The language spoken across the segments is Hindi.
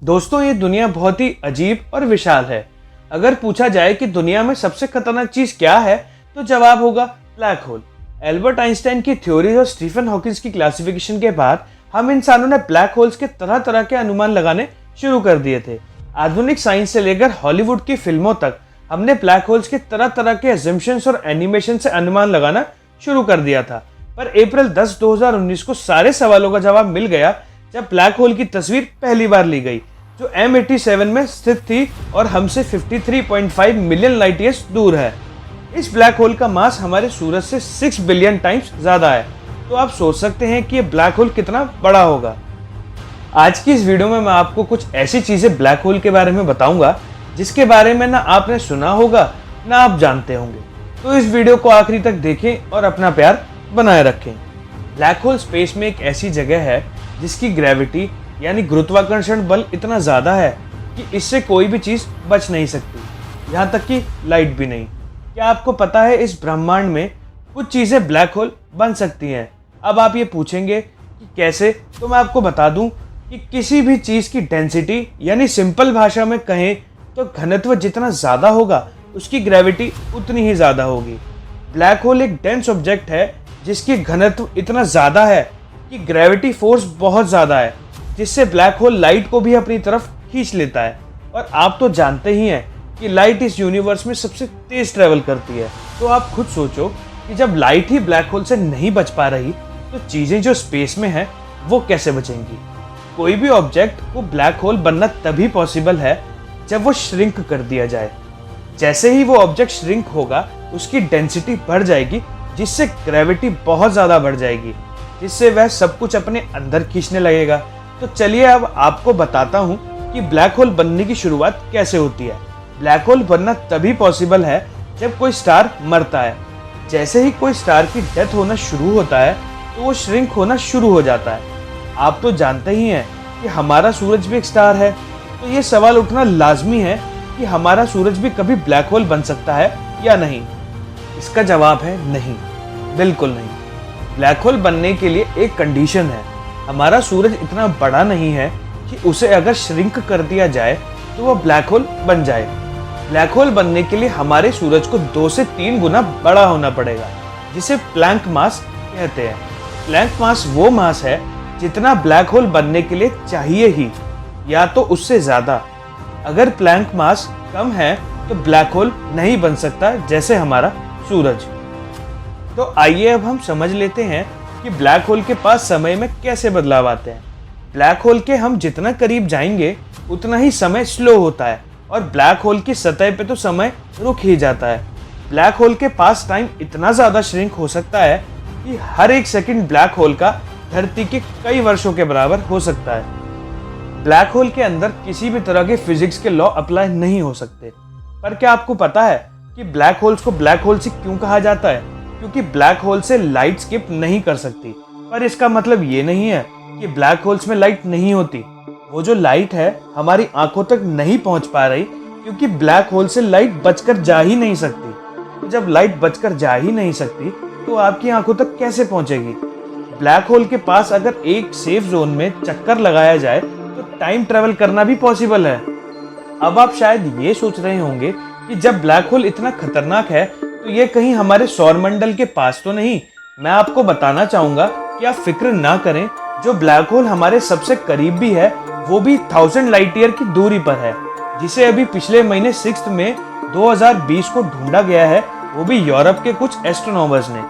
दोस्तों, ये दुनिया बहुत ही अजीब और विशाल है। अगर पूछा जाए कि दुनिया में सबसे खतरनाक चीज क्या है, तो जवाब होगा ब्लैक होल। एल्बर्ट आइंस्टाइन की थ्योरी और स्टीफन हॉकिंस की क्लासिफिकेशन के बाद हम इंसानों ने ब्लैक होल्स के तरह तरह के अनुमान लगाने शुरू कर दिए थे। आधुनिक साइंस से लेकर हॉलीवुड की फिल्मों तक हमने ब्लैक होल्स के तरह तरह के एजम्पशंस और एनिमेशन से अनुमान लगाना शुरू कर दिया था। पर अप्रैल 10, 2019 को सारे सवालों का जवाब मिल गया जब ब्लैक होल की तस्वीर पहली बार ली गई, जो M87 में स्थित थी और हमसे 53.5 मिलियन लाइट ईयर्स दूर है। इस ब्लैक होल का मास हमारे सूरज से 6 बिलियन टाइम्स ज्यादा है। तो आप सोच सकते हैं कि ये ब्लैक होल कितना बड़ा होगा। आज की इस वीडियो में मैं आपको कुछ ऐसी चीजें ब्लैक होल के बारे में बताऊंगा जिसके बारे में ना आपने सुना होगा ना आप जानते होंगे। तो इस वीडियो को आखिरी तक देखें और अपना प्यार बनाए रखें। ब्लैक होल स्पेस में एक ऐसी जगह है जिसकी ग्रेविटी यानी गुरुत्वाकर्षण बल इतना ज़्यादा है कि इससे कोई भी चीज़ बच नहीं सकती, यहाँ तक कि लाइट भी नहीं। क्या आपको पता है इस ब्रह्मांड में कुछ चीज़ें ब्लैक होल बन सकती हैं? अब आप ये पूछेंगे कि कैसे, तो मैं आपको बता दूं कि किसी भी चीज़ की डेंसिटी यानी सिंपल भाषा में कहें तो घनत्व जितना ज़्यादा होगा उसकी ग्रेविटी उतनी ही ज़्यादा होगी। ब्लैक होल एक डेंस ऑब्जेक्ट है जिसकी घनत्व इतना ज़्यादा है कि ग्रेविटी फोर्स बहुत ज़्यादा है, जिससे ब्लैक होल लाइट को भी अपनी तरफ खींच लेता है। और आप तो जानते ही हैं कि लाइट इस यूनिवर्स में सबसे तेज ट्रेवल करती है। तो आप खुद सोचो कि जब लाइट ही ब्लैक होल से नहीं बच पा रही तो चीज़ें जो स्पेस में हैं वो कैसे बचेंगी। कोई भी ऑब्जेक्ट को ब्लैक होल बनना तभी पॉसिबल है जब वो श्रिंक कर दिया जाए। जैसे ही वो ऑब्जेक्ट श्रिंक होगा उसकी डेंसिटी बढ़ जाएगी, जिससे ग्रेविटी बहुत ज़्यादा बढ़ जाएगी, जिससे वह सब कुछ अपने अंदर खींचने लगेगा। तो चलिए अब आपको बताता हूँ कि ब्लैक होल बनने की शुरुआत कैसे होती है। ब्लैक होल बनना तभी पॉसिबल है जब कोई स्टार मरता है। जैसे ही कोई स्टार की डेथ होना शुरू होता है तो वो श्रिंक होना शुरू हो जाता है। आप तो जानते ही हैं कि हमारा सूरज भी एक स्टार है, तो ये सवाल उठना लाजमी है कि हमारा सूरज भी कभी ब्लैक होल बन सकता है या नहीं। इसका जवाब है नहीं, बिल्कुल नहीं। ब्लैक होल बनने के लिए एक कंडीशन है। हमारा सूरज इतना बड़ा नहीं है कि उसे अगर श्रिंक कर दिया जाए तो वह ब्लैक होल बन जाए। ब्लैक होल बनने के लिए हमारे सूरज को 2 से 3 गुना बड़ा होना पड़ेगा, जिसे प्लैंक मास कहते हैं। प्लैंक मास वो मास है जितना ब्लैक होल बनने के लिए चाहिए ही, या तो उससे ज्यादा। अगर प्लैंक मास कम है तो ब्लैक होल नहीं बन सकता, जैसे हमारा सूरज। तो आइए अब हम समझ लेते हैं कि ब्लैक होल के पास समय में कैसे बदलाव आते हैं। ब्लैक होल के हम जितना करीब जाएंगे उतना ही समय स्लो होता है और ब्लैक होल की सतह पे तो समय रुक ही जाता है। ब्लैक होल के पास टाइम इतना ज़्यादा श्रिंक हो सकता है कि हर एक सेकंड ब्लैक होल का धरती के कई वर्षों के बराबर हो सकता है। ब्लैक होल के अंदर किसी भी तरह के फिजिक्स के लॉ अप्लाई नहीं हो सकते। पर क्या आपको पता है कि ब्लैक होल्स को ब्लैक होल से क्यों कहा जाता है? क्योंकि ब्लैक होल से लाइट स्किप नहीं कर सकती। पर इसका मतलब ये नहीं है कि ब्लैक होल्स में लाइट नहीं होती। वो जो लाइट है हमारी आंखों तक नहीं पहुंच पा रही, क्योंकि ब्लैक होल से लाइट बचकर जा ही नहीं सकती। तो जब लाइट बचकर जा ही नहीं सकती तो आपकी आंखों तक कैसे पहुंचेगी? ब्लैक होल के पास अगर एक सेफ जोन में चक्कर लगाया जाए तो टाइम ट्रेवल करना भी पॉसिबल है। अब आप शायद ये सोच रहे होंगे कि जब ब्लैक होल इतना खतरनाक है तो ये कहीं हमारे सौरमंडल के पास तो नहीं। मैं आपको बताना चाहूंगा कि आप फिक्र ना करें। जो ब्लैक होल हमारे सबसे करीब भी है वो भी 1000 लाइट ईयर की दूरी पर है, जिसे अभी पिछले महीने 6 मई 2020 को ढूंढा गया है, वो भी यूरोप के कुछ एस्ट्रोनॉमर्स ने।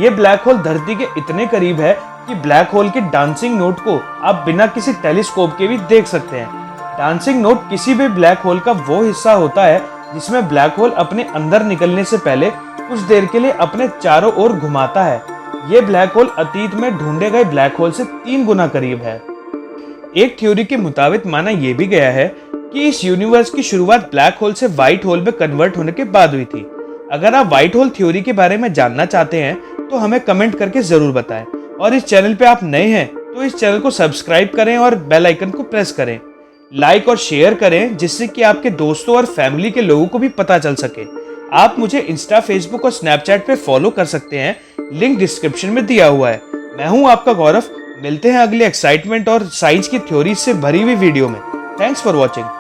ये ब्लैक होल धरती के इतने करीब है कि ब्लैक होल के डांसिंग नोट को आप बिना किसी टेलीस्कोप के भी देख सकते हैं। डांसिंग नोट किसी भी ब्लैक होल का वो हिस्सा होता है जिसमें ब्लैक होल अपने अंदर निकलने से पहले कुछ देर के लिए अपने चारों ओर घुमाता है। ये ब्लैक होल अतीत में ढूंढे गए ब्लैक होल से 3 गुना करीब है। एक थ्योरी के मुताबिक माना यह भी गया है कि इस यूनिवर्स की शुरुआत ब्लैक होल से व्हाइट होल में कन्वर्ट होने के बाद हुई थी। अगर आप व्हाइट होल थ्योरी के बारे में जानना चाहते हैं तो हमें कमेंट करके जरूर बताएं। और इस चैनल पे आप नए हैं तो इस चैनल को सब्सक्राइब करें और बेल आइकन को प्रेस करें। लाइक और शेयर करें जिससे कि आपके दोस्तों और फैमिली के लोगों को भी पता चल सके। आप मुझे इंस्टा, फेसबुक और स्नैपचैट पे फॉलो कर सकते हैं, लिंक डिस्क्रिप्शन में दिया हुआ है। मैं हूं आपका गौरव। मिलते हैं अगले एक्साइटमेंट और साइंस की थ्योरी से भरी हुई वीडियो में। Thanks for watching.